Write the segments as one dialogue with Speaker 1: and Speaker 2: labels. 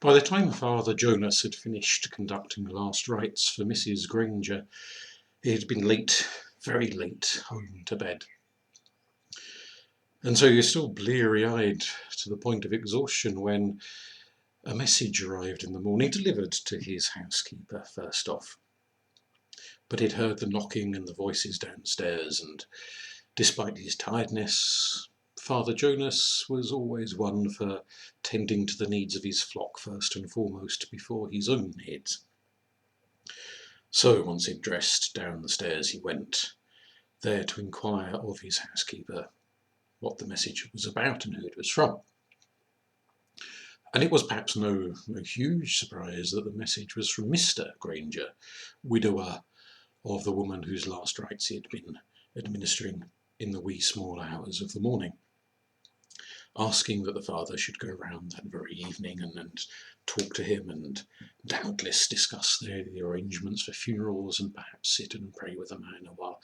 Speaker 1: By the time Father Jonas had finished conducting last rites for Mrs. Granger, he had been late, very late, home to bed. And so he was still bleary-eyed to the point of exhaustion when a message arrived in the morning, delivered to his housekeeper first off. But he'd heard the knocking and the voices downstairs, and despite his tiredness, Father Jonas was always one for tending to the needs of his flock first and foremost before his own needs. So once he'd dressed, down the stairs he went, there to inquire of his housekeeper what the message was about and who it was from. And it was perhaps no huge surprise that the message was from Mr. Granger, widower of the woman whose last rites he had been administering in the wee small hours of the morning, asking that the father should go round that very evening and talk to him and doubtless discuss the arrangements for funerals and perhaps sit and pray with the man a while.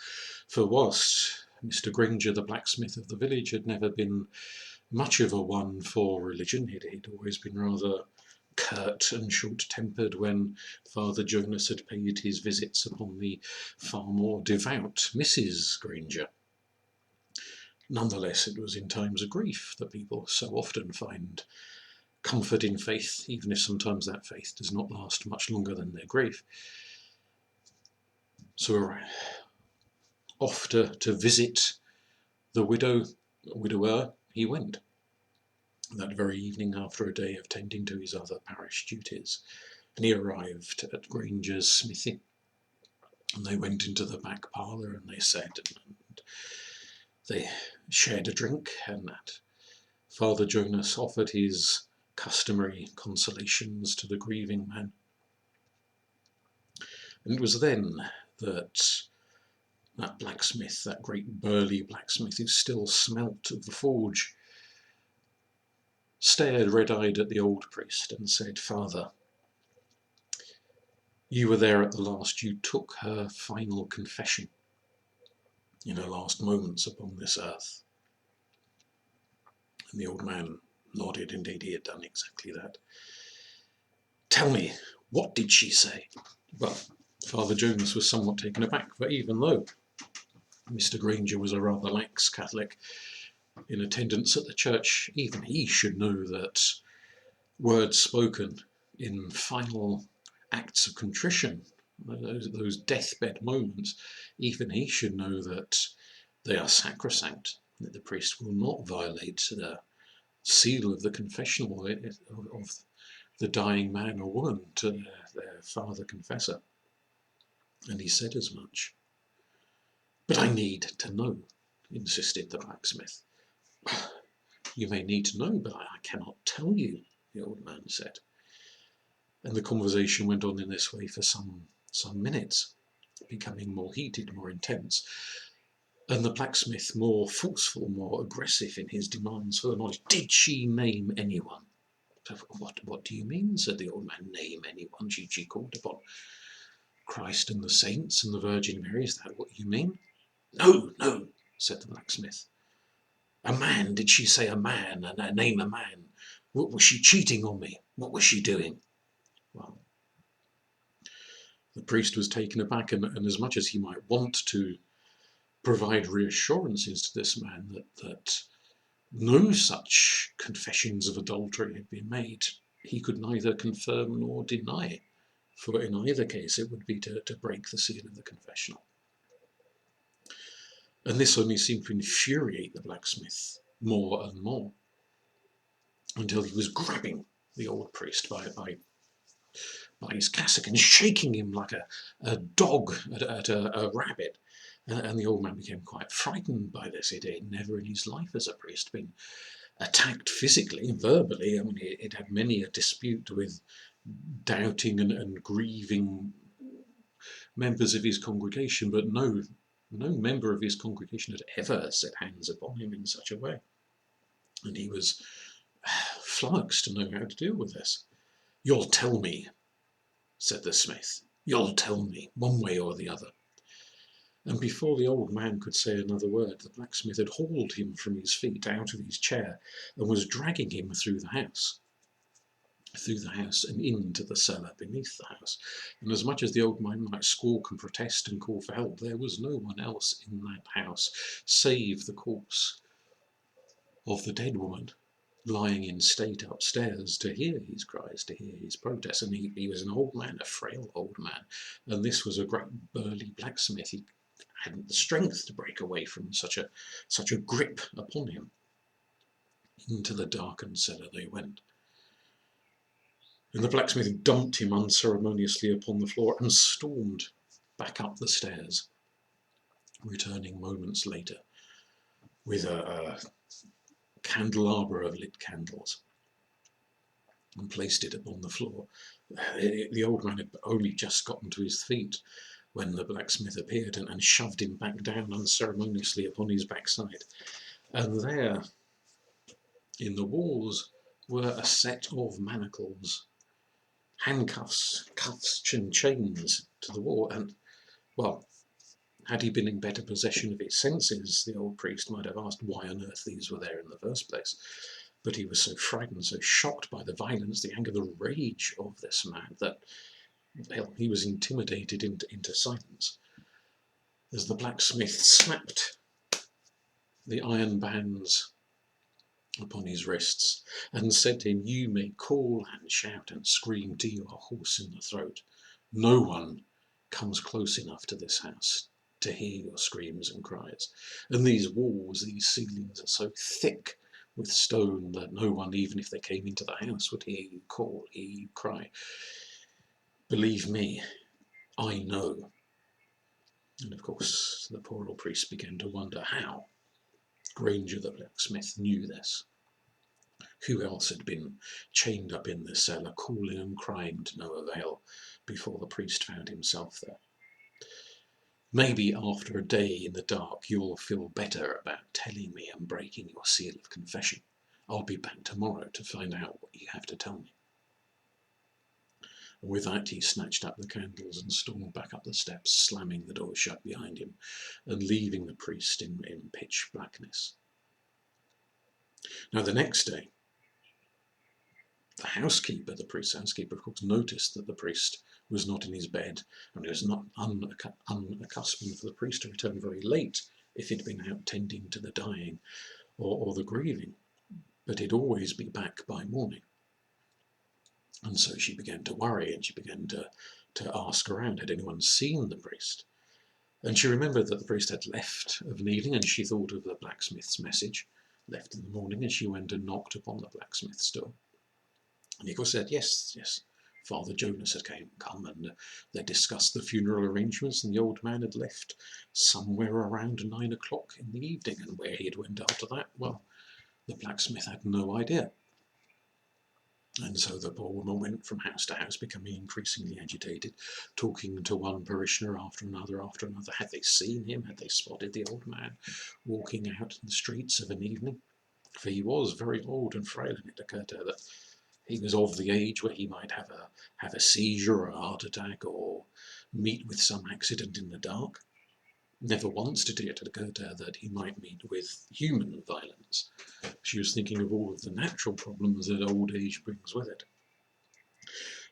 Speaker 1: For whilst Mr. Granger, the blacksmith of the village, had never been much of a one for religion, he'd always been rather curt and short-tempered when Father Jonas had paid his visits upon the far more devout Mrs. Granger. Nonetheless, it was in times of grief that people so often find comfort in faith, even if sometimes that faith does not last much longer than their grief. So off to visit the widower he went that very evening after a day of tending to his other parish duties. And he arrived at Granger's smithy, and they went into the back parlour and they sat and they shared a drink, and that Father Jonas offered his customary consolations to the grieving man. And it was then that blacksmith, that great burly blacksmith who still smelt of the forge, stared red-eyed at the old priest and said, "Father, you were there at the last. You took her final confession in her last moments upon this earth." And the old man nodded. Indeed, he had done exactly that. "Tell me, what did she say?" Well, Father Jonas was somewhat taken aback, for even though Mr. Granger was a rather lax Catholic in attendance at the church, even he should know that words spoken in final acts of contrition, those deathbed moments, even he should know that they are sacrosanct, that the priest will not violate the seal of the confessional of the dying man or woman to their father confessor. And he said as much. "But I need to know," insisted the blacksmith. "You may need to know, but I cannot tell you," the old man said. And the conversation went on in this way for some minutes, becoming more heated, more intense, and the blacksmith more forceful, more aggressive in his demands for knowledge. "Did she name anyone?" What do you mean?" said the old man. "Name anyone? She called upon Christ and the saints and the Virgin Mary. Is that what you mean?" No, said the blacksmith. "A man, did she say a man, and name a man? Was she cheating on me? What was she doing?" Well, the priest was taken aback, and as much as he might want to provide reassurances to this man that no such confessions of adultery had been made, he could neither confirm nor deny, for in either case it would be to break the seal of the confessional. And this only seemed to infuriate the blacksmith more and more, until he was grabbing the old priest by his cassock and shaking him like a dog at a rabbit. And the old man became quite frightened by this. He'd never in his life as a priest been attacked physically and verbally. I mean, he'd had many a dispute with doubting and grieving members of his congregation, but no member of his congregation had ever set hands upon him in such a way. And he was flummoxed to know how to deal with this. "You'll tell me," said the smith. "You'll tell me, one way or the other." And before the old man could say another word, the blacksmith had hauled him from his feet out of his chair and was dragging him through the house. through the house and into the cellar beneath the house. And as much as the old man might squawk and protest and call for help, there was no one else in that house save the corpse of the dead woman lying in state upstairs to hear his cries, to hear his protests. And he was an old man, a frail old man, and this was a great burly blacksmith. He hadn't the strength to break away from such a grip upon him. Into the darkened cellar they went. And the blacksmith dumped him unceremoniously upon the floor and stormed back up the stairs, returning moments later with a candelabra of lit candles and placed it upon the floor. The old man had only just gotten to his feet when the blacksmith appeared and shoved him back down unceremoniously upon his backside. And there, in the walls, were a set of manacles, handcuffs, cuffs and chains to the wall. And, well, had he been in better possession of his senses, the old priest might have asked why on earth these were there in the first place. But he was so frightened, so shocked by the violence, the anger, the rage of this man that, well, he was intimidated into silence as the blacksmith snapped the iron bands upon his wrists and said to him, "You may call and shout and scream till you are hoarse in the throat. No one comes close enough to this house to hear your screams and cries. And these walls, these ceilings are so thick with stone that no one, even if they came into the house, would hear you call, hear you cry. Believe me, I know." And of course, the poor old priest began to wonder how Granger the blacksmith knew this. Who else had been chained up in the cellar, calling and crying to no avail, before the priest found himself there? Maybe after a day in the dark you'll feel better about telling me and breaking your seal of confession. I'll be back tomorrow to find out what you have to tell me. And with that he snatched up the candles and stormed back up the steps, slamming the door shut behind him and leaving the priest in pitch blackness. Now the next day, the housekeeper, the priest's housekeeper, of course, noticed that the priest was not in his bed, and it was not unaccustomed for the priest to return very late if he'd been out tending to the dying or the grieving, but he'd always be back by morning. And so she began to worry, and she began to ask around, had anyone seen the priest? And she remembered that the priest had left of an evening, and she thought of the blacksmith's message, left in the morning, and she went and knocked upon the blacksmith's door. And he said, yes, Father Jonas had come, and they discussed the funeral arrangements, and the old man had left somewhere around 9 o'clock in the evening, and where he had went after that, well, the blacksmith had no idea. And so the poor woman went from house to house, becoming increasingly agitated, talking to one parishioner after another. Had they seen him? Had they spotted the old man walking out in the streets of an evening? For he was very old and frail, and it occurred to her that he was of the age where he might have a seizure or a heart attack or meet with some accident in the dark. Never once did it occur to her that he might meet with human violence. She was thinking of all of the natural problems that old age brings with it.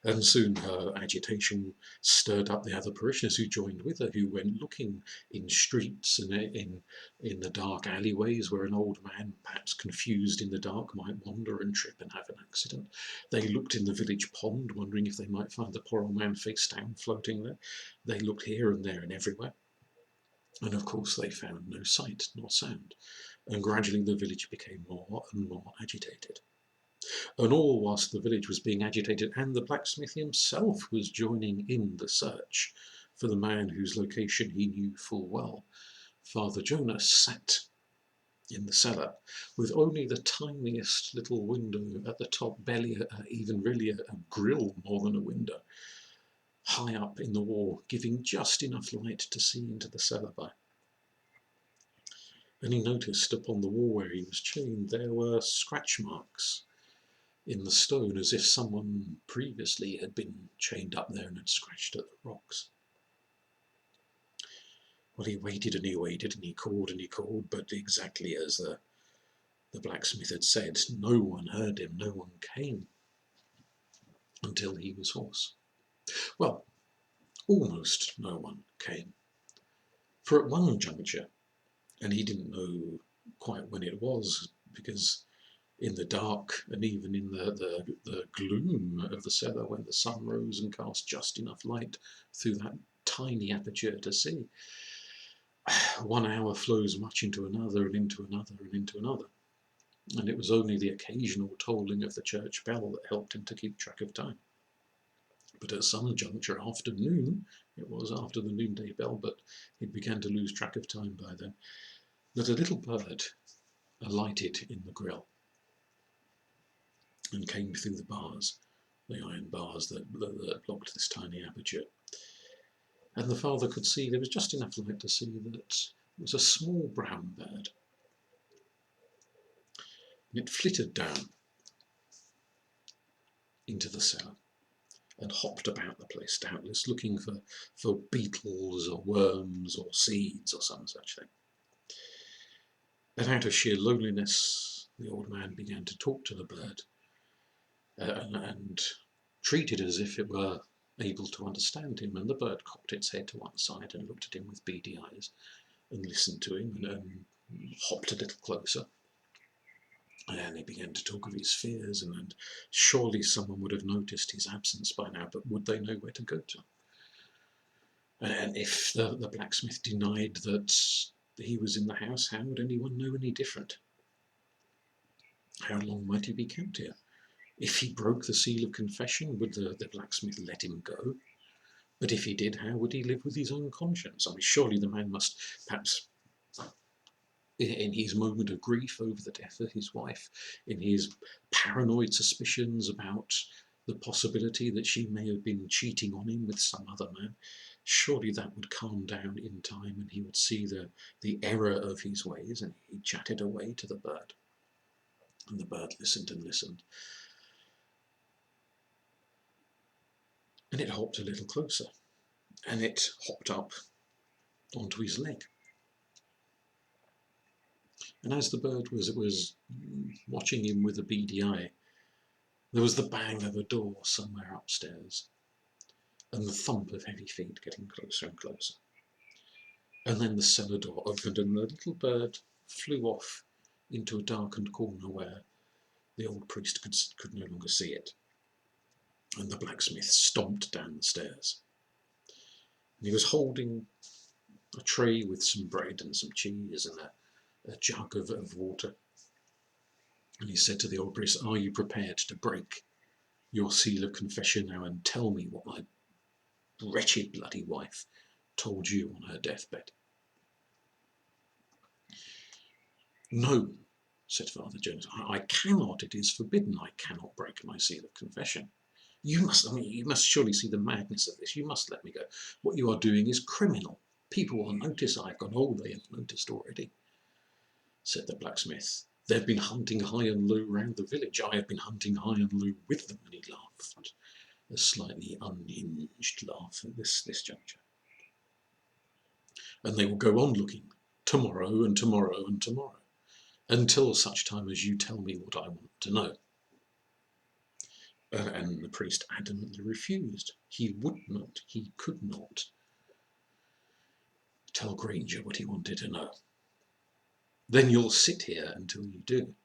Speaker 1: And soon her agitation stirred up the other parishioners who joined with her, who went looking in streets and in the dark alleyways where an old man, perhaps confused in the dark, might wander and trip and have an accident. They looked in the village pond, wondering if they might find the poor old man face down floating there. They looked here and there and everywhere. And of course they found no sight nor sound. And gradually the village became more and more agitated. And all whilst the village was being agitated, and the blacksmith himself was joining in the search for the man whose location he knew full well. Father Jonas sat in the cellar with only the tiniest little window at the top, barely even really a grill more than a window, high up in the wall, giving just enough light to see into the cellar by. And he noticed upon the wall where he was chained there were scratch marks in the stone, as if someone previously had been chained up there and had scratched at the rocks. Well, he waited and he waited, and he called, but exactly as the blacksmith had said, no one heard him, no one came. until he was hoarse. Well, almost no one came. For at one juncture, and he didn't know quite when it was, because in the dark and even in the gloom of the cellar, when the sun rose and cast just enough light through that tiny aperture to see, 1 hour flows much into another and into another and into another. And it was only the occasional tolling of the church bell that helped him to keep track of time. But at some juncture after noon, it was after the noonday bell, but he began to lose track of time by then, that a little bird alighted in the grill and came through the bars, the iron bars that blocked this tiny aperture. And the father could see, there was just enough light to see that it was a small brown bird. And it flitted down into the cellar and hopped about the place, doubtless looking for beetles or worms or seeds or some such thing. And out of sheer loneliness, the old man began to talk to the bird and treat it as if it were able to understand him. And the bird cocked its head to one side and looked at him with beady eyes and listened to him and hopped a little closer. And he began to talk of his fears, and surely someone would have noticed his absence by now, but would they know where to go to? And if the blacksmith denied that he was in the house, how would anyone know any different? How long might he be kept here? If he broke the seal of confession, would the blacksmith let him go? But if he did, how would he live with his own conscience? I mean, surely the man must, perhaps in his moment of grief over the death of his wife, in his paranoid suspicions about the possibility that she may have been cheating on him with some other man, surely that would calm down in time and he would see the error of his ways, and he chatted away to the bird. And the bird listened and listened. And it hopped a little closer, and it hopped up onto his leg. And as the bird was watching him with a beady eye, there was the bang of a door somewhere upstairs, and the thump of heavy feet getting closer and closer. And then the cellar door opened, and the little bird flew off into a darkened corner where the old priest could no longer see it. And the blacksmith stomped down the stairs. And he was holding a tray with some bread and some cheese and a jug of water. And he said to the old priest, "Are you prepared to break your seal of confession now and tell me what my wretched bloody wife told you on her deathbed?" "No," said Father Jones, I cannot. It is forbidden. I cannot break my seal of confession. You must surely see the madness of this. You must let me go. What you are doing is criminal. People will notice I've gone." "Oh, they have noticed already," said the blacksmith. "They've been hunting high and low round the village. I have been hunting high and low with them." And he laughed, a slightly unhinged laugh at this juncture. "And they will go on looking tomorrow and tomorrow and tomorrow, until such time as you tell me what I want to know." And the priest adamantly refused. He would not, he could not tell Granger what he wanted to know. "Then you'll sit here until you do,"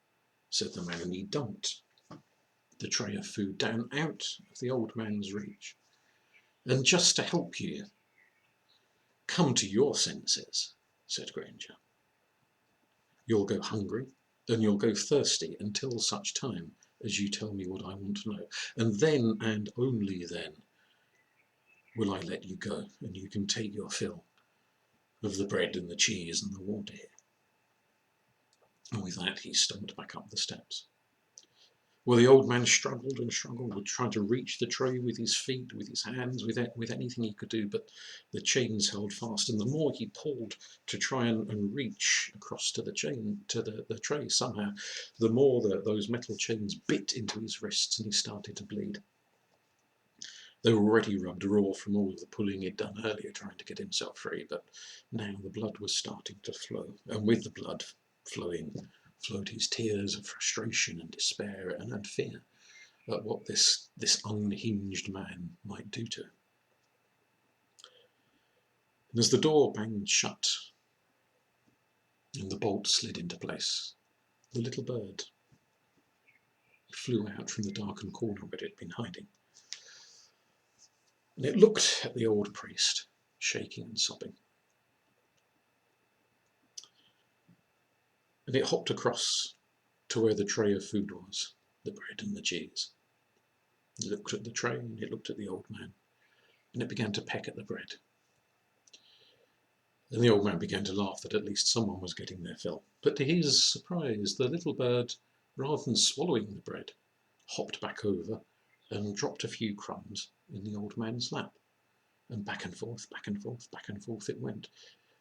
Speaker 1: said the man, and he dumped the tray of food down out of the old man's reach. "And just to help you come to your senses," said Granger, "you'll go hungry and you'll go thirsty until such time as you tell me what I want to know. And then, and only then, will I let you go, and you can take your fill of the bread and the cheese and the water here." And with that he stomped back up the steps. Well, the old man struggled and struggled, would try to reach the tray with his feet, with his hands, with anything he could do, but the chains held fast, and the more he pulled to try and reach across to the tray somehow, the more those metal chains bit into his wrists, and he started to bleed. They were already rubbed raw from all of the pulling he'd done earlier trying to get himself free, but now the blood was starting to flow, and with the blood flowed his tears of frustration and despair and fear. at what this unhinged man might do to her. And as the door banged shut and the bolt slid into place, the little bird flew out from the darkened corner where it had been hiding. And it looked at the old priest, shaking and sobbing. And it hopped across to where the tray of food was, the bread and the cheese. It looked at the tray and it looked at the old man, and it began to peck at the bread. And the old man began to laugh that at least someone was getting their fill. But to his surprise, the little bird, rather than swallowing the bread, hopped back over and dropped a few crumbs in the old man's lap. And back and forth, back and forth, back and forth it went.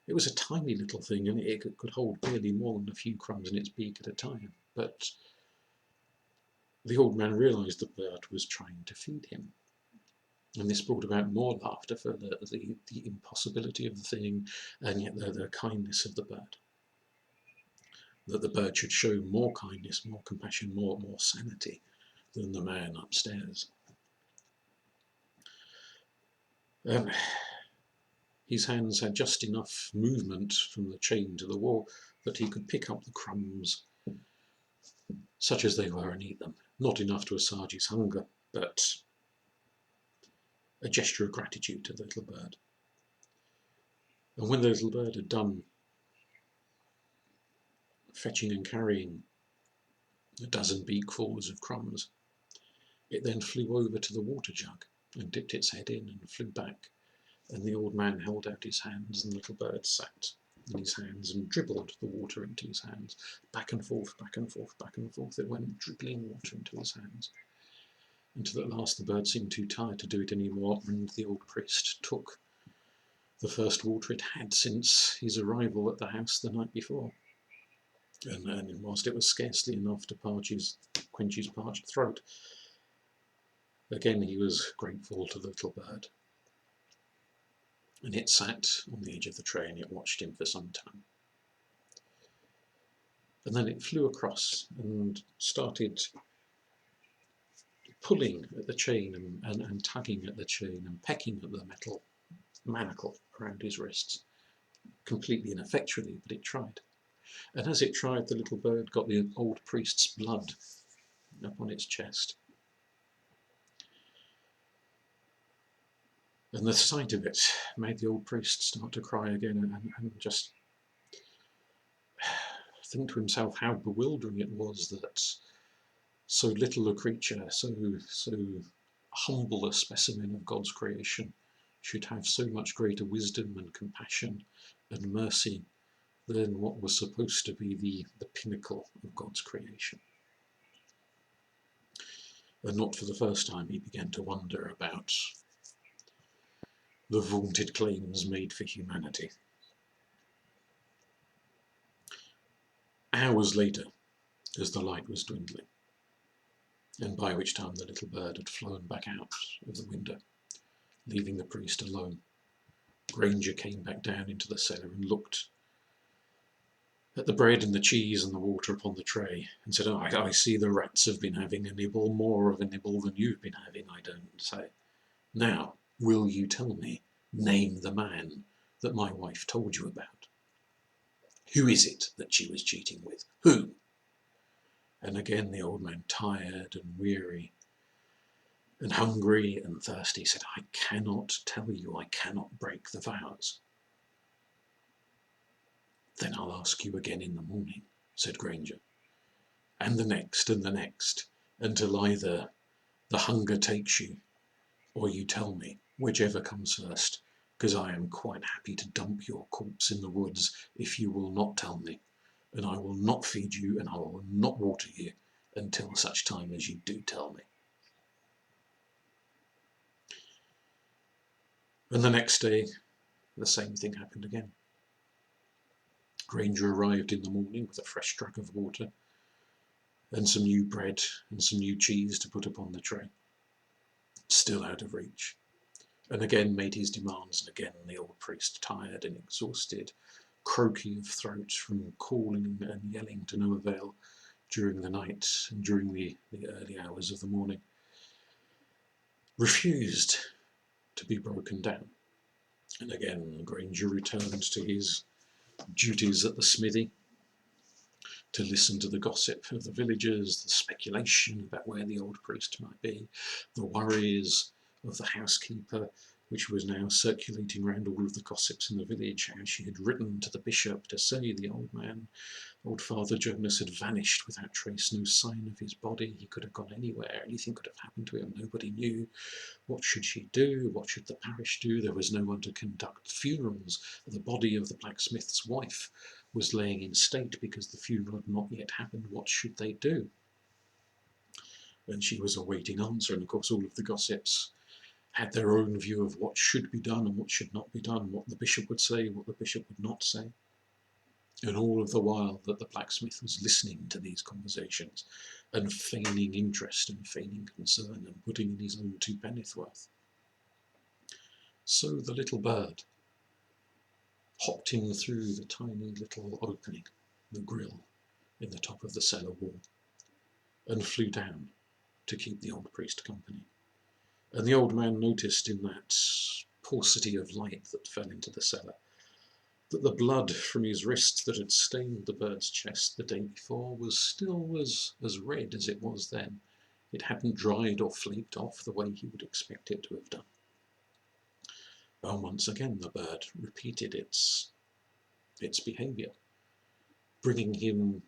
Speaker 1: It was a tiny little thing, and it could hold barely more than a few crumbs in its beak at a time. But the old man realised the bird was trying to feed him. And this brought about more laughter for the impossibility of the thing, and yet the kindness of the bird. That the bird should show more kindness, more compassion, more sanity than the man upstairs. His hands had just enough movement from the chain to the wall that he could pick up the crumbs, such as they were, and eat them. Not enough to assuage his hunger, but a gesture of gratitude to the little bird. And when the little bird had done fetching and carrying a dozen beakfuls of crumbs, it then flew over to the water jug and dipped its head in and flew back. And the old man held out his hands, and the little bird sat in his hands and dribbled the water into his hands. Back and forth, back and forth, back and forth. It went dribbling water into his hands. Until at last the bird seemed too tired to do it any more, and the old priest took the first water it had since his arrival at the house the night before. And whilst it was scarcely enough to quench his parched throat, again he was grateful to the little bird. And it sat on the edge of the tray and it watched him for some time. And then it flew across and started pulling at the chain and tugging at the chain and pecking at the metal manacle around his wrists. Completely ineffectually, but it tried. And as it tried, the little bird got the old priest's blood up on its chest. And the sight of it made the old priest start to cry again and just think to himself how bewildering it was that so little a creature, so humble a specimen of God's creation, should have so much greater wisdom and compassion and mercy than what was supposed to be the pinnacle of God's creation. And not for the first time he began to wonder about the vaunted claims made for humanity. Hours later, as the light was dwindling, and by which time the little bird had flown back out of the window, leaving the priest alone, Granger came back down into the cellar and looked at the bread and the cheese and the water upon the tray and said, I see the rats have been having a nibble, more of a nibble than you've been having, I don't say. Now, will you tell me, name the man that my wife told you about? Who is it that she was cheating with? Who? And again the old man, tired and weary and hungry and thirsty, said, I cannot tell you, I cannot break the vows. Then I'll ask you again in the morning, said Granger, and the next, until either the hunger takes you or you tell me, whichever comes first, because I am quite happy to dump your corpse in the woods if you will not tell me, and I will not feed you and I will not water you until such time as you do tell me. And the next day, the same thing happened again. Granger arrived in the morning with a fresh jug of water and some new bread and some new cheese to put upon the tray. Still out of reach. And again made his demands, and again the old priest, tired and exhausted, croaky of throat from calling and yelling to no avail during the night and during the early hours of the morning, refused to be broken down. And again, Granger returned to his duties at the smithy, to listen to the gossip of the villagers, the speculation about where the old priest might be, the worries of the housekeeper, which was now circulating round all of the gossips in the village, how she had written to the bishop to say the old Father Jonas had vanished without trace, no sign of his body, he could have gone anywhere, anything could have happened to him, nobody knew. What should she do? What should the parish do? There was no one to conduct funerals. The body of the blacksmith's wife was laying in state because the funeral had not yet happened. What should they do? And she was awaiting answer, and of course all of the gossips had their own view of what should be done and what should not be done, what the bishop would say, what the bishop would not say. And all of the while that the blacksmith was listening to these conversations and feigning interest and feigning concern and putting in his own 2 penn'orth worth. So the little bird hopped in through the tiny little opening, the grill in the top of the cellar wall, and flew down to keep the old priest company. And the old man noticed in that paucity of light that fell into the cellar that the blood from his wrist that had stained the bird's chest the day before was still as red as it was then. It hadn't dried or flaked off the way he would expect it to have done. And once again the bird repeated its behaviour, bringing him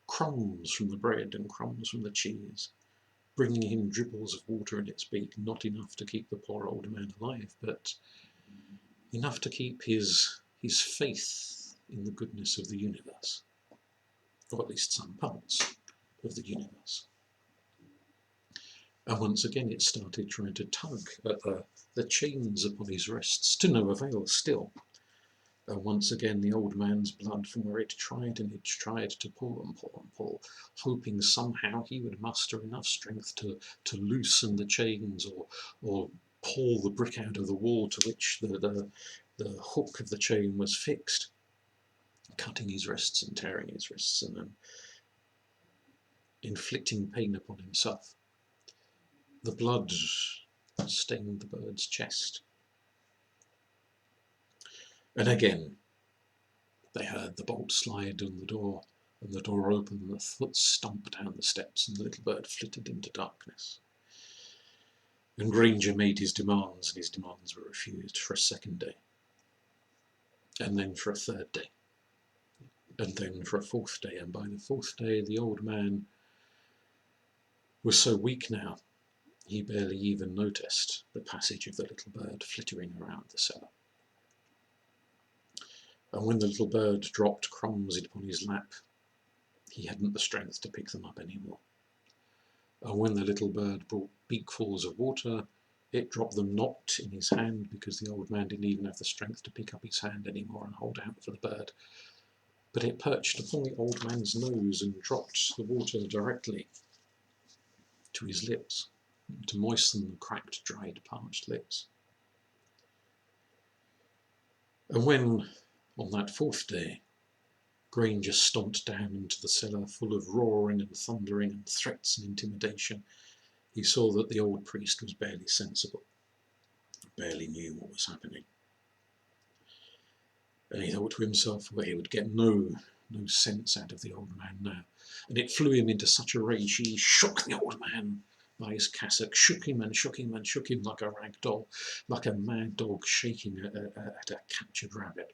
Speaker 1: crumbs from the bread and crumbs from the cheese, bringing him dribbles of water in its beak, not enough to keep the poor old man alive, but enough to keep his faith in the goodness of the universe, or at least some parts of the universe. And once again it started trying to tug at the chains upon his wrists, to no avail still. And once again the old man's blood from where it tried to pull and pull and pull, hoping somehow he would muster enough strength to loosen the chains or pull the brick out of the wall to which the hook of the chain was fixed, cutting his wrists and tearing his wrists and then inflicting pain upon himself. The blood stained the bird's chest. And again they heard the bolt slide on the door, and the door opened, and the foot stomped down the steps, and the little bird flitted into darkness. And Granger made his demands, and his demands were refused for a 2nd day, and then for a 3rd day, and then for a 4th day, and by the 4th day the old man was so weak now he barely even noticed the passage of the little bird flittering around the cellar. And when the little bird dropped crumbs upon his lap, he hadn't the strength to pick them up anymore. And when the little bird brought beakfuls of water, it dropped them not in his hand, because the old man didn't even have the strength to pick up his hand anymore and hold out for the bird. But it perched upon the old man's nose and dropped the water directly to his lips, to moisten the cracked, dried, parched lips. And when, on that 4th day, Granger stomped down into the cellar full of roaring and thundering and threats and intimidation, he saw that the old priest was barely sensible, barely knew what was happening. And he thought to himself, well, he would get no sense out of the old man now. And it flew him into such a rage, he shook the old man by his cassock, shook him and shook him and shook him like a rag doll, like a mad dog shaking at a captured rabbit,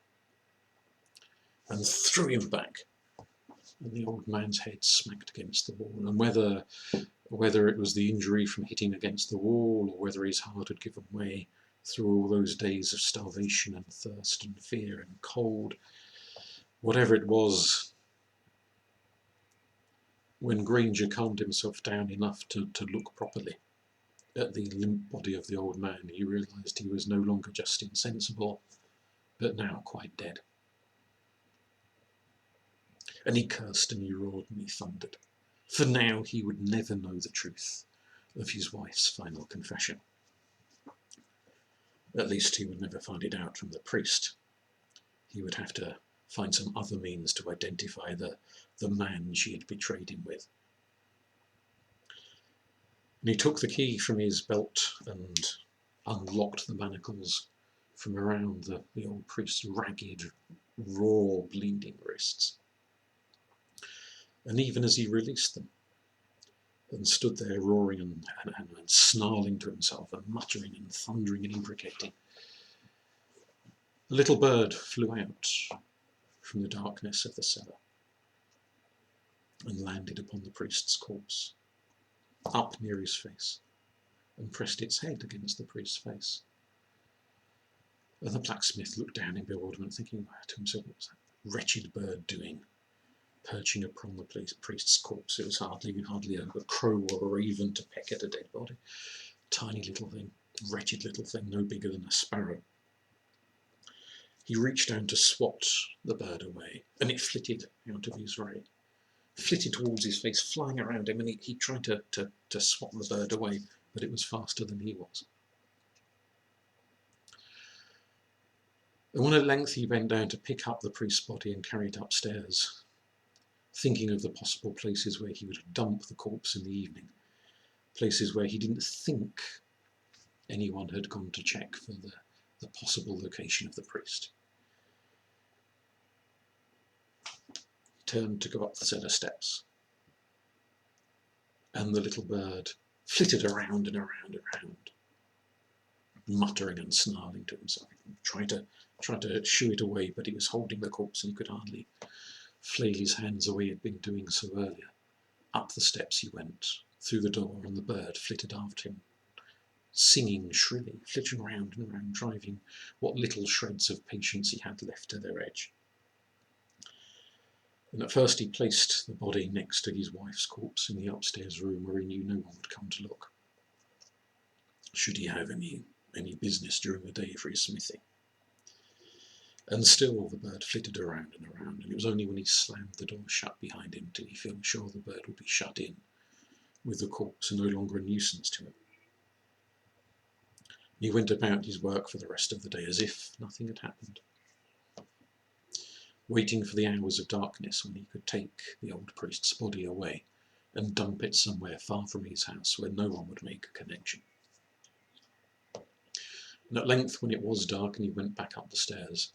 Speaker 1: and threw him back. And the old man's head smacked against the wall, and whether it was the injury from hitting against the wall, or whether his heart had given way through all those days of starvation and thirst and fear and cold, whatever it was, when Granger calmed himself down enough to look properly at the limp body of the old man, he realised he was no longer just insensible, but now quite dead. And he cursed and he roared and he thundered, for now he would never know the truth of his wife's final confession. At least he would never find it out from the priest. He would have to find some other means to identify the man she had betrayed him with. And he took the key from his belt and unlocked the manacles from around the old priest's ragged, raw, bleeding wrists. And even as he released them and stood there roaring and snarling to himself and muttering and thundering and imprecating, a little bird flew out from the darkness of the cellar and landed upon the priest's corpse, up near his face, and pressed its head against the priest's face. And the blacksmith looked down in bewilderment, thinking to himself, what was that wretched bird doing, perching upon the priest's corpse? It was hardly a crow or a raven to peck at a dead body. Tiny little thing, wretched little thing, no bigger than a sparrow. He reached down to swat the bird away, and it flitted out of his ray, flitted towards his face, flying around him, and he tried to swat the bird away, but it was faster than he was. And when at length he bent down to pick up the priest's body and carry it upstairs, thinking of the possible places where he would dump the corpse in the evening, places where he didn't think anyone had gone to check for the possible location of the priest. He turned to go up the cellar steps, and the little bird flitted around and around and around, muttering and snarling to himself, trying to shoo it away, but he was holding the corpse and he could hardly flail his hands the way he had been doing so earlier. Up the steps he went, through the door, and the bird flitted after him, singing shrilly, flitting round and round, driving what little shreds of patience he had left to their edge. And at first he placed the body next to his wife's corpse in the upstairs room where he knew no one would come to look, should he have any business during the day for his smithy. And still the bird flitted around and around, and it was only when he slammed the door shut behind him did he feel sure the bird would be shut in, with the corpse and no longer a nuisance to him. He went about his work for the rest of the day as if nothing had happened, waiting for the hours of darkness when he could take the old priest's body away and dump it somewhere far from his house where no one would make a connection. And at length, when it was dark and he went back up the stairs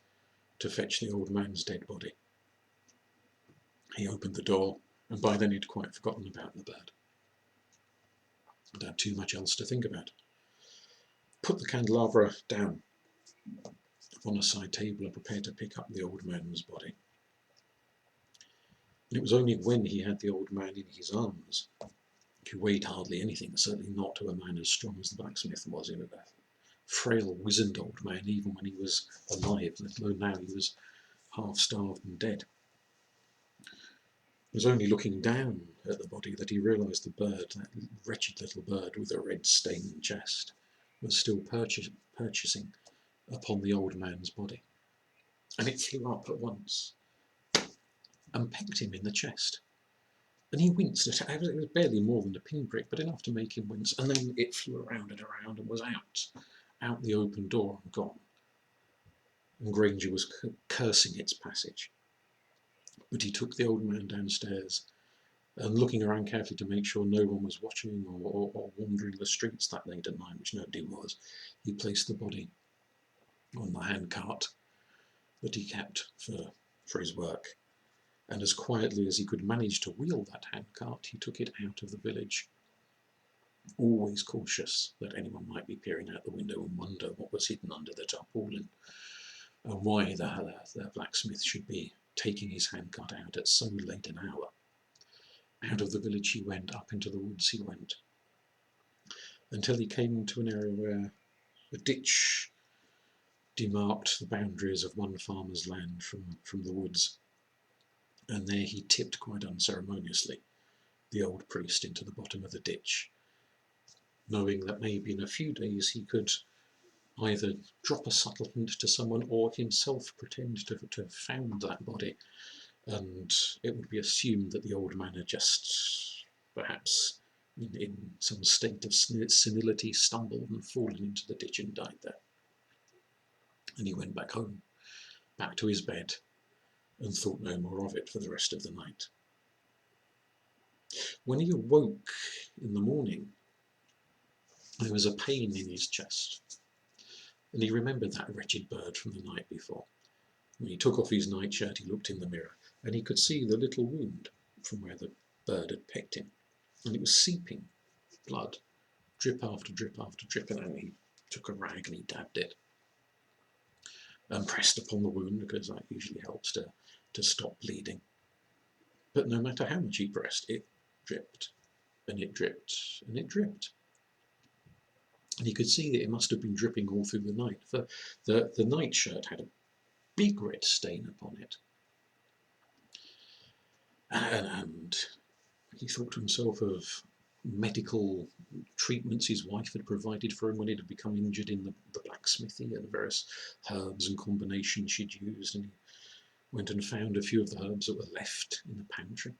Speaker 1: to fetch the old man's dead body, he opened the door, and by then he'd quite forgotten about the bird. He'd had too much else to think about. Put the candelabra down on a side table and prepared to pick up the old man's body. And it was only when he had the old man in his arms, who weighed hardly anything, certainly not to a man as strong as the blacksmith was, a frail, wizened old man, even when he was alive, let alone now he was half-starved and dead. He was only looking down at the body that he realised the bird, that wretched little bird with a red stained chest, was still purchasing upon the old man's body. And it flew up at once and pecked him in the chest. And he winced at it. It was barely more than a pinprick, but enough to make him wince. And then it flew around and was out the open door and gone. And Granger was cursing its passage. But he took the old man downstairs, and looking around carefully to make sure no one was watching or wandering the streets that late at night, which nobody was, he placed the body on the handcart that he kept for his work. And as quietly as he could manage to wheel that handcart, he took it out of the village, always cautious that anyone might be peering out the window and wonder what was hidden under the tarpaulin, and why the blacksmith should be taking his handcart out at so late an hour. Out of the village he went, up into the woods he went, until he came to an area where a ditch demarked the boundaries of one farmer's land from the woods. And there he tipped quite unceremoniously the old priest into the bottom of the ditch, knowing that maybe in a few days he could either drop a subtle hint to someone or himself pretend to have found that body, and it would be assumed that the old man had just, perhaps in some state of senility, stumbled and fallen into the ditch and died there. And he went back home, back to his bed, and thought no more of it for the rest of the night. When he awoke in the morning, There was a pain in his chest, and he remembered that wretched bird from the night before. When he took off his nightshirt, he looked in the mirror, and he could see the little wound from where the bird had pecked him, and it was seeping blood, drip after drip after drip, and then he took a rag and he dabbed it and pressed upon the wound, because that usually helps to stop bleeding. But no matter how much he pressed, it dripped, and it dripped, and it dripped. And he could see that it must have been dripping all through the night, for the nightshirt had a big red stain upon it. And he thought to himself of medical treatments his wife had provided for him when he had become injured in the blacksmithy, and the various herbs and combinations she'd used, and he went and found a few of the herbs that were left in the pantry,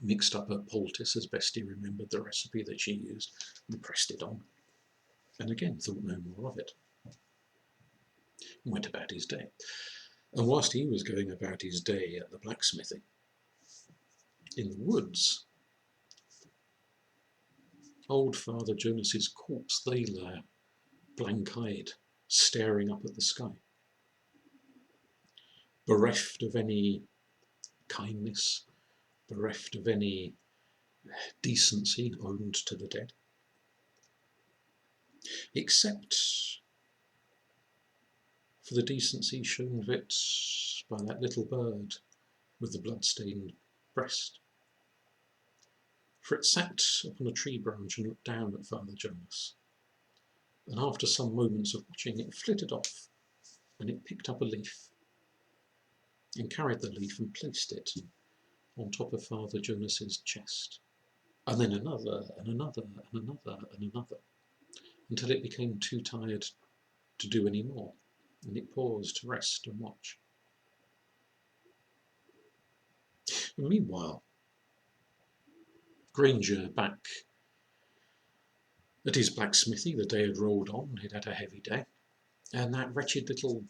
Speaker 1: mixed up a poultice as best he remembered the recipe that she used, and pressed it on, and again thought no more of it, and went about his day. And whilst he was going about his day at the blacksmithy, in the woods, old Father Jonas's corpse lay there, blank-eyed, staring up at the sky, bereft of any kindness, bereft of any decency owed to the dead, except for the decency shown of it by that little bird with the blood-stained breast. For it sat upon a tree branch and looked down at Father Jonas, and after some moments of watching, it flitted off, and it picked up a leaf, and carried the leaf and placed it on top of Father Jonas's chest, and then another, and another, and another, and another, until it became too tired to do any more, and it paused to rest and watch. And meanwhile, Granger, back at his blacksmithy, the day had rolled on, he'd had a heavy day, and that wretched little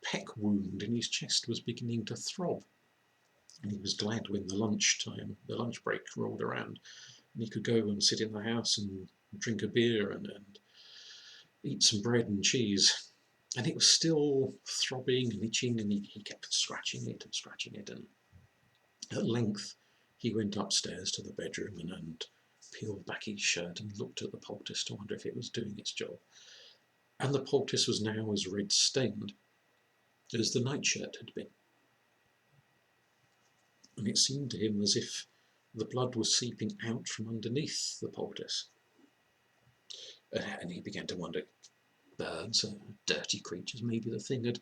Speaker 1: peck wound in his chest was beginning to throb. And he was glad when the lunch break rolled around, and he could go and sit in the house and drink a beer and eat some bread and cheese. And it was still throbbing and itching, and he kept scratching it, and at length he went upstairs to the bedroom and peeled back his shirt and looked at the poultice to wonder if it was doing its job. And the poultice was now as red-stained as the nightshirt had been. And it seemed to him as if the blood was seeping out from underneath the poultice. And he began to wonder, birds are dirty creatures, maybe the thing had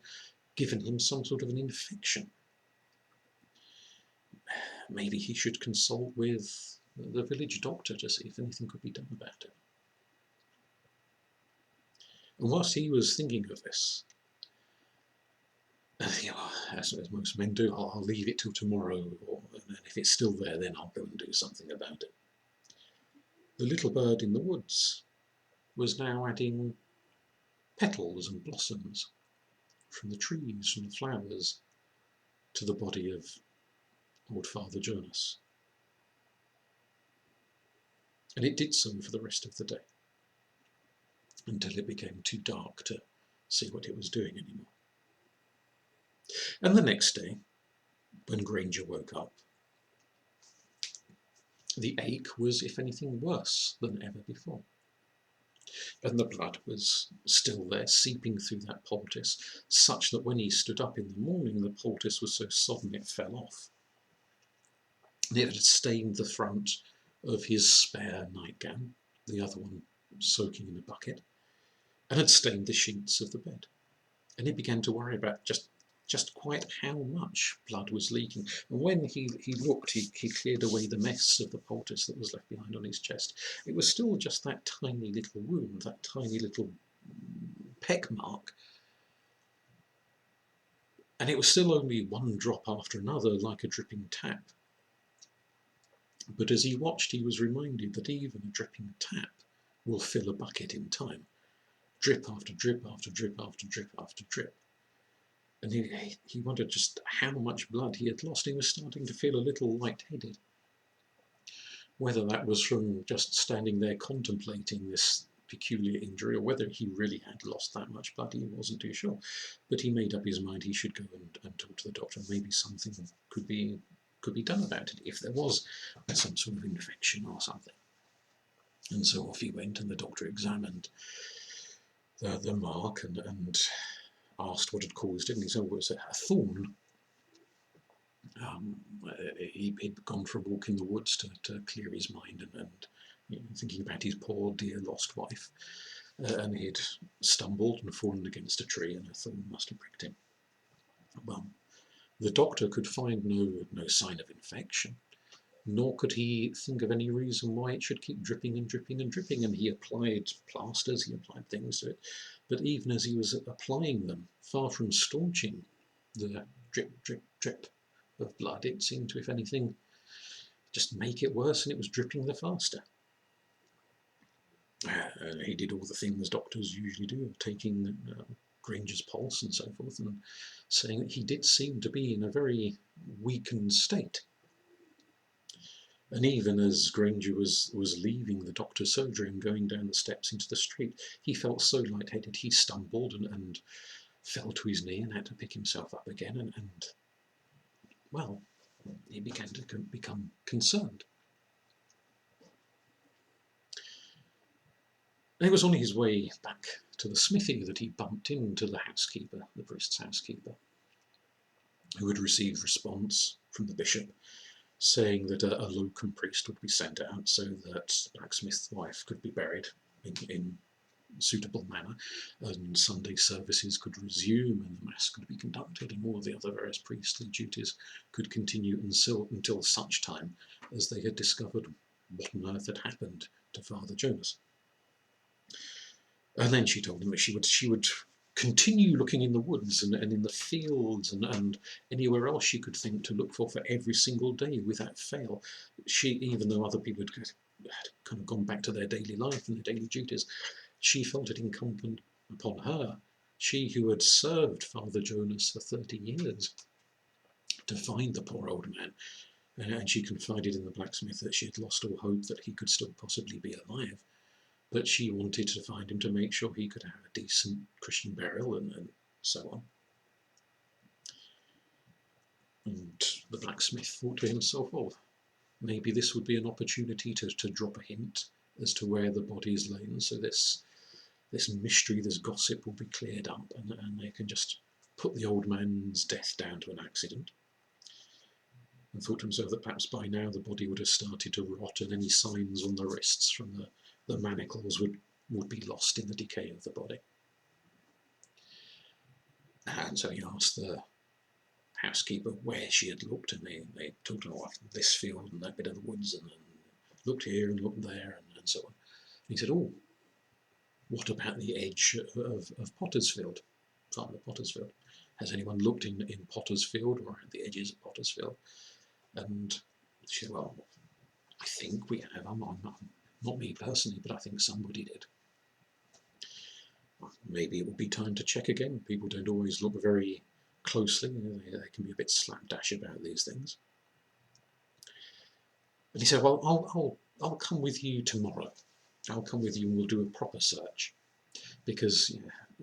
Speaker 1: given him some sort of an infection. Maybe he should consult with the village doctor to see if anything could be done about it. And whilst he was thinking of this, as most men do, I'll leave it till tomorrow, and if it's still there, then I'll go and do something about it. The little bird in the woods was now adding petals and blossoms from the trees, from the flowers, to the body of old Father Jonas. And it did so for the rest of the day, until it became too dark to see what it was doing anymore. And the next day, when Granger woke up, the ache was, if anything, worse than ever before. And the blood was still there, seeping through that poultice, such that when he stood up in the morning, the poultice was so sodden it fell off. It had stained the front of his spare nightgown, the other one soaking in a bucket, and had stained the sheets of the bed. And he began to worry about just quite how much blood was leaking. And when he looked, he cleared away the mess of the poultice that was left behind on his chest. It was still just that tiny little wound, that tiny little peck mark. And it was still only one drop after another, like a dripping tap. But as he watched, he was reminded that even a dripping tap will fill a bucket in time. Drip after drip after drip after drip after drip. And he wondered just how much blood he had lost. He was starting to feel a little lightheaded. Whether that was from just standing there contemplating this peculiar injury, or whether he really had lost that much blood, he wasn't too sure. But he made up his mind he should go and talk to the doctor. Maybe something could be done about it if there was some sort of infection or something. And so off he went, and the doctor examined the mark and asked what had caused it, and he said it was a thorn. He'd gone for a walk in the woods to clear his mind and thinking about his poor dear lost wife, and he'd stumbled and fallen against a tree, and a thorn must have pricked him. Well, the doctor could find no sign of infection, nor could he think of any reason why it should keep dripping and dripping and dripping, and he applied plasters, he applied things to it, but even as he was applying them, far from staunching the drip, drip, drip of blood, it seemed to, if anything, just make it worse, and it was dripping the faster. He did all the things doctors usually do, taking Granger's pulse and so forth, and saying that he did seem to be in a very weakened state. And even as Granger was leaving the doctor's surgery and going down the steps into the street, he felt so lightheaded he stumbled and fell to his knee and had to pick himself up again, and well, he began to become concerned. And it was on his way back to the smithy that he bumped into the housekeeper, the priest's housekeeper, who had received response from the bishop saying that a locum priest would be sent out so that the blacksmith's wife could be buried in suitable manner, and Sunday services could resume, and the mass could be conducted, and all of the other various priestly duties could continue until such time as they had discovered what on earth had happened to Father Jonas. And then she told him that she would continue looking in the woods and in the fields and anywhere else she could think to look for every single day without fail. She, even though other people had kind of gone back to their daily life and their daily duties, she felt it incumbent upon her, she who had served Father Jonas for 30 years, to find the poor old man. And she confided in the blacksmith that she had lost all hope that he could still possibly be alive, but she wanted to find him to make sure he could have a decent Christian burial and so on. And the blacksmith thought to himself, well, maybe this would be an opportunity to drop a hint as to where the body is lain, so this mystery, this gossip will be cleared up, and they can just put the old man's death down to an accident. And thought to himself that perhaps by now the body would have started to rot, and any signs on the wrists from the manacles would be lost in the decay of the body. And so he asked the housekeeper where she had looked, and they told him, this field and that bit of the woods, and looked here and looked there, and so on. And he said, oh, what about the edge of Pottersfield, Father Pottersfield? Has anyone looked in Pottersfield or at the edges of Pottersfield? And she said, well, I think we have. I'm not me personally, but I think somebody did. Maybe it would be time to check again. People don't always look very closely. They can be a bit slapdash about these things. And he said, well, I'll come with you tomorrow. I'll come with you and we'll do a proper search. Because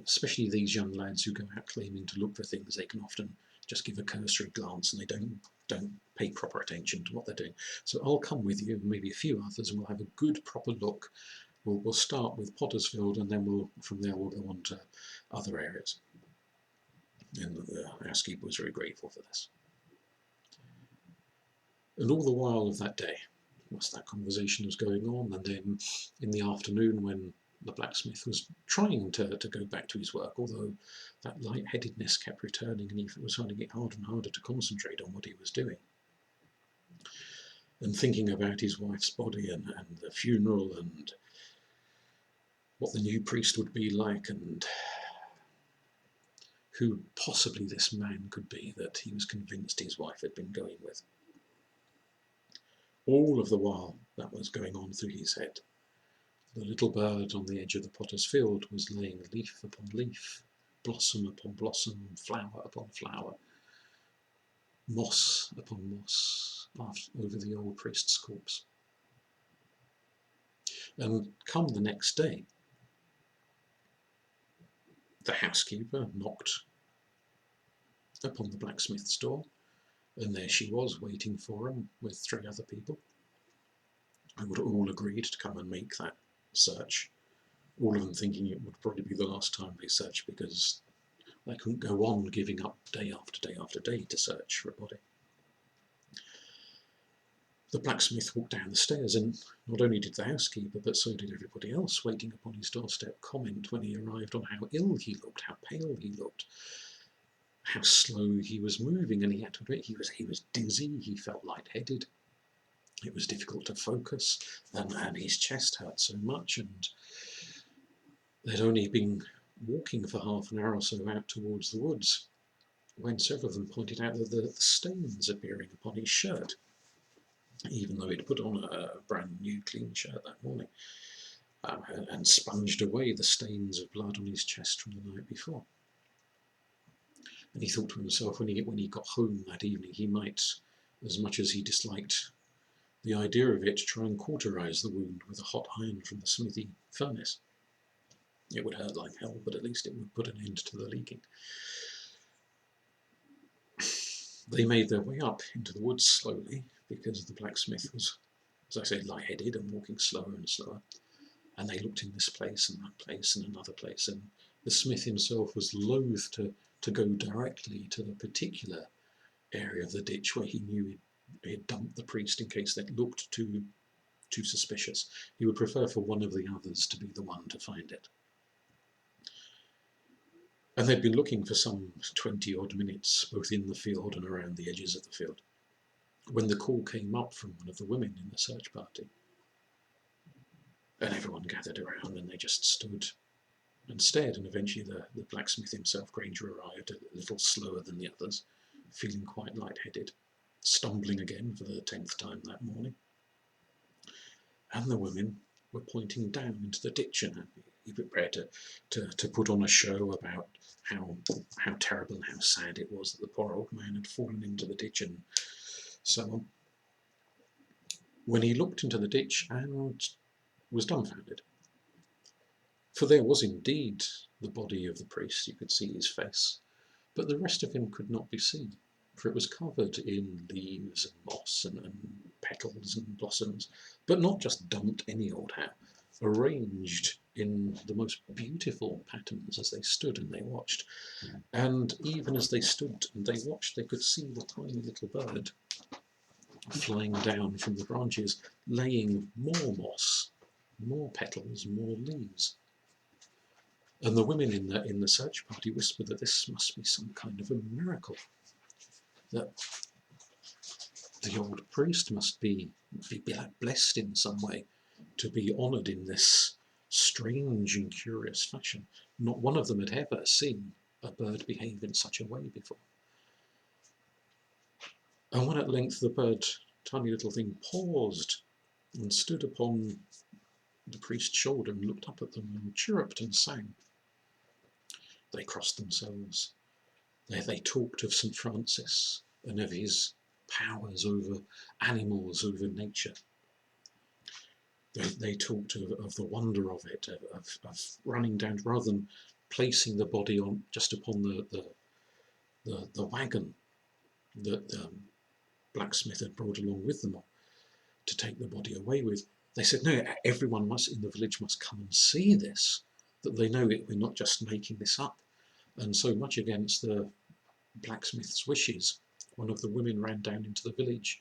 Speaker 1: especially these young lads who go out claiming to look for things, they can often just give a cursory glance and they don't pay proper attention to what they're doing. So I'll come with you, and maybe a few others, and we'll have a good proper look. We'll start with Pottersfield, and then from there we'll go on to other areas. And the housekeeper was very grateful for this. And all the while of that day, whilst that conversation was going on, and then in the afternoon when the blacksmith was trying to go back to his work, although that lightheadedness kept returning and he was finding it harder and harder to concentrate on what he was doing. And thinking about his wife's body and the funeral and what the new priest would be like and who possibly this man could be that he was convinced his wife had been going with. All of the while that was going on through his head, the little bird on the edge of the potter's field was laying leaf upon leaf, blossom upon blossom, flower upon flower, moss upon moss over the old priest's corpse. And come the next day, The housekeeper knocked upon the blacksmith's door, and there she was waiting for him with 3 other people who would all agreed to come and make that search, all of them thinking it would probably be the last time they searched, because they couldn't go on giving up day after day after day to search for a body. The blacksmith walked down the stairs, and not only did the housekeeper, but so did everybody else waiting upon his doorstep comment when he arrived on how ill he looked, how pale he looked, how slow he was moving, and he had to admit he was dizzy, he felt lightheaded. It was difficult to focus, and his chest hurt so much, and they'd only been walking for half an hour or so out towards the woods when several of them pointed out that the stains appearing upon his shirt, even though he'd put on a brand new clean shirt that morning, and sponged away the stains of blood on his chest from the night before. And he thought to himself, when he got home that evening, he might, as much as he disliked the idea of it, try and cauterize the wound with a hot iron from the smithy furnace. It would hurt like hell, but at least it would put an end to the leaking. They made their way up into the woods slowly, because the blacksmith was, as I say, lightheaded and walking slower and slower. And they looked in this place and that place and another place, and the smith himself was loath to go directly to the particular area of the ditch where he knew he had dumped the priest, in case that looked too suspicious. He would prefer for one of the others to be the one to find it. And they'd been looking for some 20-odd minutes, both in the field and around the edges of the field, when the call came up from one of the women in the search party. And everyone gathered around, and they just stood and stared, and eventually the blacksmith himself, Granger, arrived a little slower than the others, feeling quite lightheaded, stumbling again for the 10th time that morning. And the women were pointing down into the ditch, and he prepared to put on a show about how terrible and how sad it was that the poor old man had fallen into the ditch and so on. When he looked into the ditch and was dumbfounded, for there was indeed the body of the priest. You could see his face, but the rest of him could not be seen, for it was covered in leaves and moss and petals and blossoms, but not just dumped any old how, arranged in the most beautiful patterns as they stood and they watched. And even as they stood and they watched, they could see the tiny little bird flying down from the branches, laying more moss, more petals, more leaves. And the women in the search party whispered that this must be some kind of a miracle, that the old priest must be blessed in some way to be honoured in this strange and curious fashion. Not one of them had ever seen a bird behave in such a way before. And when at length the bird, tiny little thing, paused and stood upon the priest's shoulder and looked up at them and chirruped and sang, they crossed themselves. They talked of St. Francis and of his powers over animals, over nature. They talked of the wonder of it, of running down, rather than placing the body on just upon the wagon that the blacksmith had brought along with them to take the body away with. They said, no, everyone in the village must come and see this, that they know we're not just making this up. And so, much against the blacksmith's wishes, one of the women ran down into the village,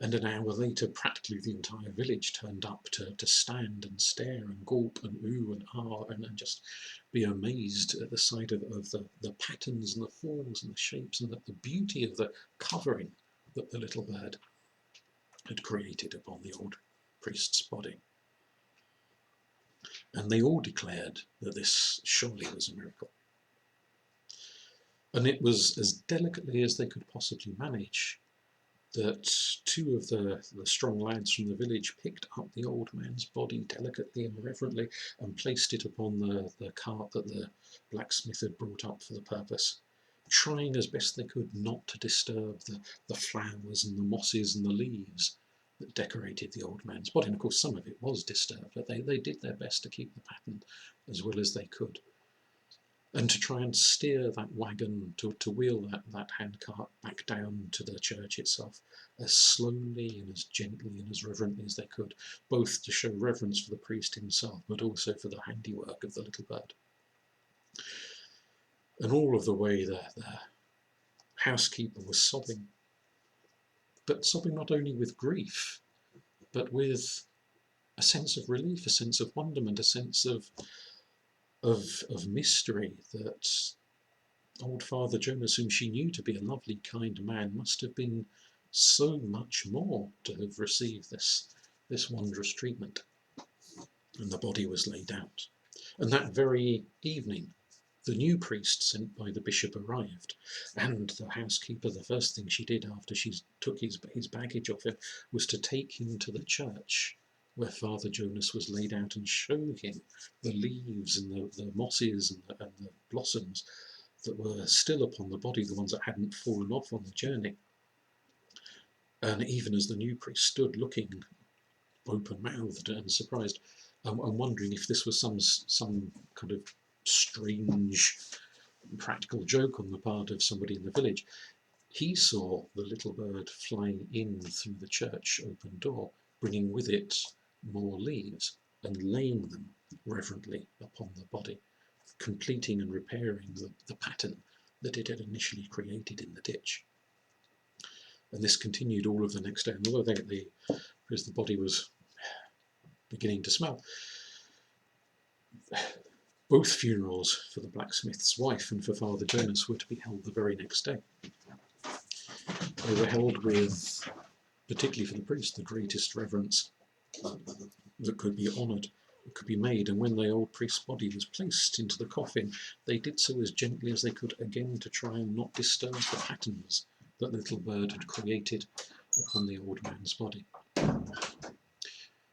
Speaker 1: and an hour later practically the entire village turned up to stand and stare and gulp and ooh and ah and just be amazed at the sight of the patterns and the forms and the shapes and the beauty of the covering that the little bird had created upon the old priest's body. And they all declared that this surely was a miracle. And it was as delicately as they could possibly manage that 2 of the strong lads from the village picked up the old man's body delicately and reverently and placed it upon the cart that the blacksmith had brought up for the purpose, trying as best they could not to disturb the flowers and the mosses and the leaves that decorated the old man's body. And of course some of it was disturbed, but they did their best to keep the pattern as well as they could. and to try and steer that wagon, to wheel that handcart back down to the church itself as slowly and as gently and as reverently as they could, both to show reverence for the priest himself, but also for the handiwork of the little bird. And all of the way the housekeeper was sobbing, but sobbing not only with grief, but with a sense of relief, a sense of wonderment, a sense of mystery, that old Father Jonas, whom she knew to be a lovely, kind man, must have been so much more to have received this wondrous treatment. And the body was laid out. And that very evening, the new priest sent by the bishop arrived, and the housekeeper, the first thing she did after she took his baggage off him was to take him to the church where Father Jonas was laid out and show him the leaves and the mosses and the blossoms that were still upon the body, the ones that hadn't fallen off on the journey. And even as the new priest stood looking open-mouthed and surprised, and wondering if this was some kind of strange practical joke on the part of somebody in the village, he saw the little bird flying in through the church open door, bringing with it more leaves and laying them reverently upon the body, completing and repairing the pattern that it had initially created in the ditch. And this continued all of the next day. And although because the body was beginning to smell, both funerals for the blacksmith's wife and for Father Jonas were to be held the very next day. They were held with, particularly for the priest, the greatest reverence that could be honoured, could be made. And when the old priest's body was placed into the coffin, they did so as gently as they could, again to try and not disturb the patterns that the little bird had created upon the old man's body. And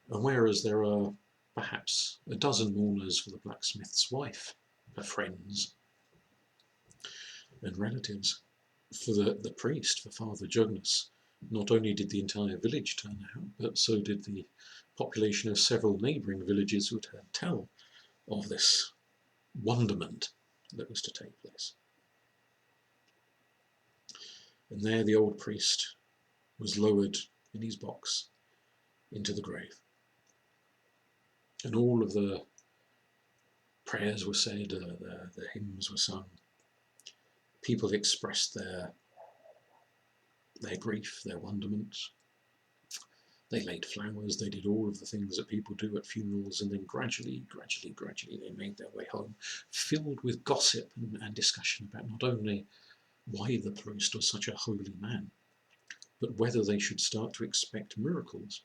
Speaker 1: whereas there are perhaps a dozen mourners for the blacksmith's wife, her friends and relatives, for the priest, for Father Jonas, not only did the entire village turn out, but so did the population of several neighbouring villages who had heard tell of this wonderment that was to take place. And there the old priest was lowered in his box into the grave. And all of the prayers were said, the hymns were sung. People expressed their grief, their wonderment. They laid flowers, they did all of the things that people do at funerals, and then gradually they made their way home, filled with gossip and discussion about not only why the priest was such a holy man, but whether they should start to expect miracles.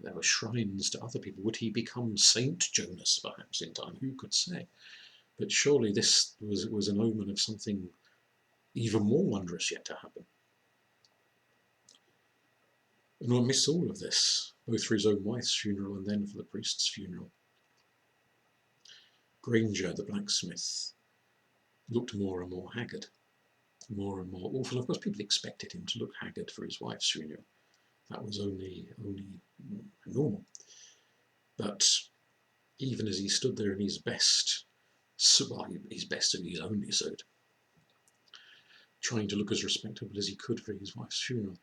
Speaker 1: There were shrines to other people. Would he become Saint Jonas perhaps in time? Who could say? But surely this was an omen of something even more wondrous yet to happen. And amidst all of this, both for his own wife's funeral and then for the priest's funeral, Granger, the blacksmith, looked more and more haggard, more and more awful. Of course, people expected him to look haggard for his wife's funeral. That was only normal. But even as he stood there in his best suit of his only suit, trying to look as respectable as he could for his wife's funeral,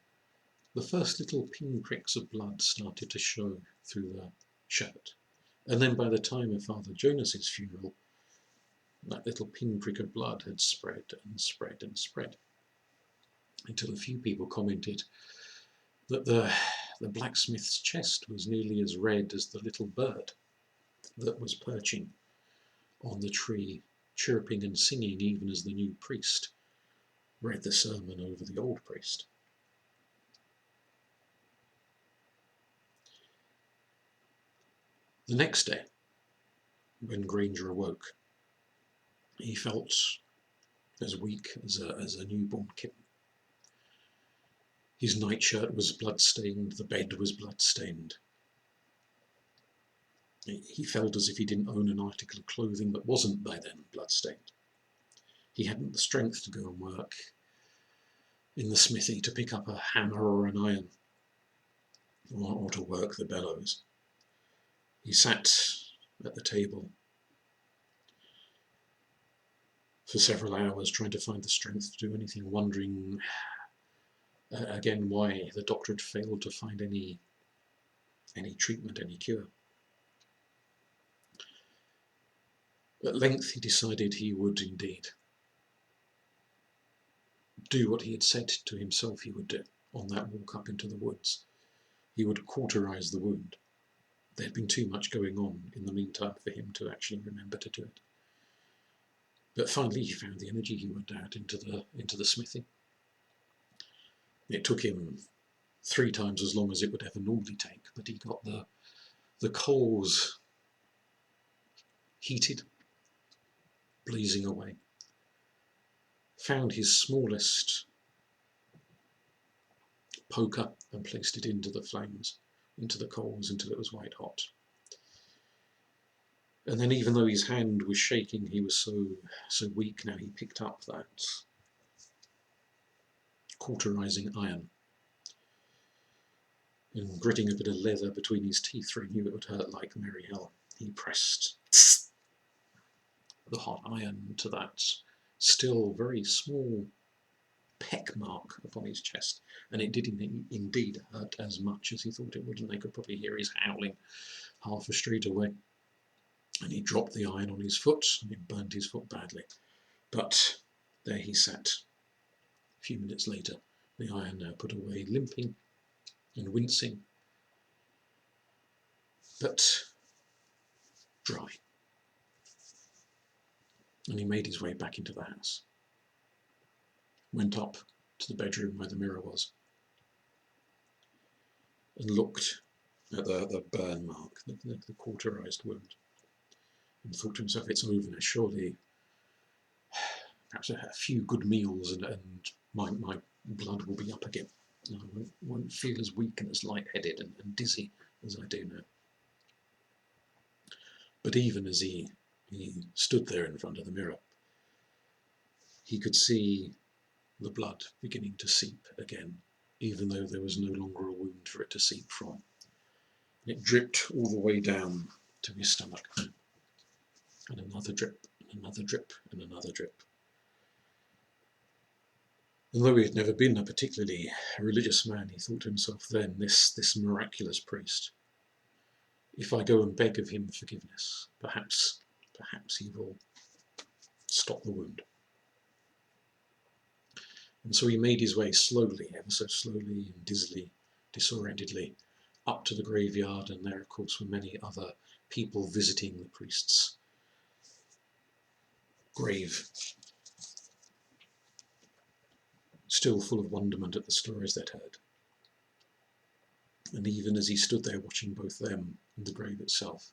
Speaker 1: the first little pinpricks of blood started to show through the shirt. And then by the time of Father Jonas's funeral, that little pinprick of blood had spread and spread and spread, until a few people commented that the blacksmith's chest was nearly as red as the little bird that was perching on the tree, chirping and singing even as the new priest read the sermon over the old priest. The next day, when Granger awoke, he felt as weak as a newborn kitten. His nightshirt was blood-stained, the bed was blood-stained. He felt as if he didn't own an article of clothing that wasn't by then blood-stained. He hadn't the strength to go and work in the smithy, to pick up a hammer or an iron, or to work the bellows. He sat at the table, for several hours trying to find the strength to do anything, wondering again why the doctor had failed to find any treatment, any cure. At length he decided he would indeed do what he had said to himself he would do on that walk up into the woods. He would cauterize the wound. There had been too much going on in the meantime for him to actually remember to do it. But finally he found the energy. He went out into the smithy. It took him 3 times as long as it would ever normally take, but he got the coals heated, blazing away, found his smallest poker and placed it into the flames, into the coals, until it was white hot. And then, even though his hand was shaking, he was so weak now, he picked up that cauterizing iron, and gritting a bit of leather between his teeth, for he knew it would hurt like merry hell, he pressed the hot iron to that still very small peck mark upon his chest, and it did indeed hurt as much as he thought it would, and they could probably hear his howling half a street away. And he dropped the iron on his foot, and it burned his foot badly. But there he sat. A few minutes later, the iron now put away, limping and wincing, but dry. And he made his way back into the house, went up to the bedroom where the mirror was, and looked at the burn mark, the cauterized wound, and thought to himself, it's over now, surely perhaps a few good meals and my blood will be up again. I won't feel as weak and as lightheaded and dizzy as I do now. But even as he stood there in front of the mirror, he could see the blood beginning to seep again, even though there was no longer a wound for it to seep from. It dripped all the way down to his stomach, and another drip, and another drip, and another drip. And though he had never been a particularly religious man, he thought to himself then, this miraculous priest, if I go and beg of him forgiveness, perhaps he will stop the wound. And so he made his way slowly, ever so slowly and dizzily, disorientedly, up to the graveyard, and there, of course, were many other people visiting the priest's grave, still full of wonderment at the stories they'd heard. And even as he stood there watching both them and the grave itself,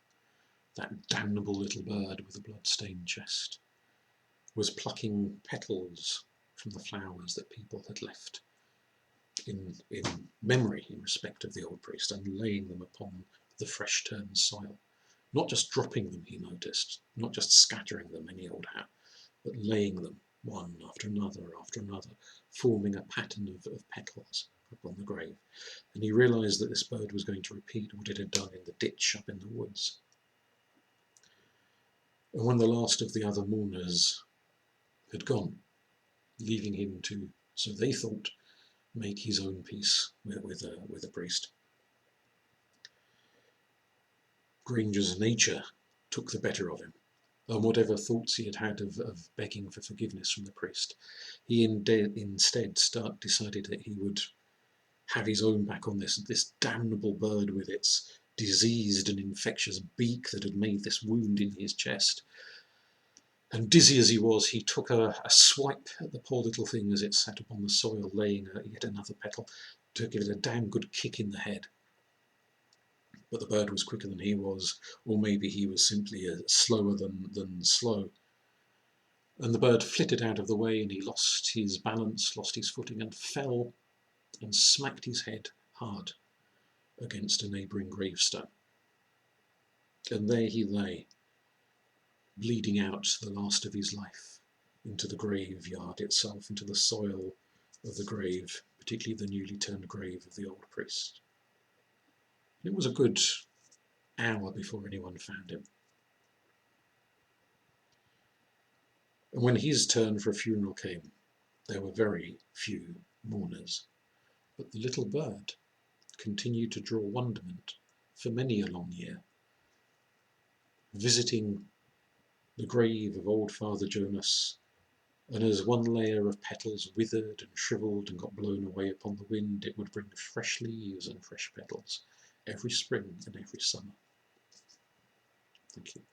Speaker 1: that damnable little bird with a blood-stained chest was plucking petals from the flowers that people had left in memory, in respect of the old priest, and laying them upon the fresh-turned soil. Not just dropping them, he noticed, not just scattering them any old how, but laying them one after another, forming a pattern of petals upon the grave. And he realised that this bird was going to repeat what it had done in the ditch up in the woods. And when the last of the other mourners had gone, leaving him to, so they thought, make his own peace with a priest, Granger's nature took the better of him, and whatever thoughts he had had of begging for forgiveness from the priest, he instead decided that he would have his own back on this damnable bird with its diseased and infectious beak that had made this wound in his chest. And dizzy as he was, he took a swipe at the poor little thing as it sat upon the soil, laying yet another petal, to give it a damn good kick in the head. But the bird was quicker than he was, or maybe he was simply slower than slow. And the bird flitted out of the way, and he lost his balance, lost his footing, and fell and smacked his head hard against a neighbouring gravestone. And there he lay, bleeding out the last of his life into the graveyard itself, into the soil of the grave, particularly the newly turned grave of the old priest. It was a good hour before anyone found him. And when his turn for a funeral came, there were very few mourners. But the little bird continued to draw wonderment for many a long year, visiting the grave of old Father Jonas, and as one layer of petals withered and shriveled and got blown away upon the wind, it would bring fresh leaves and fresh petals every spring and every summer. Thank you.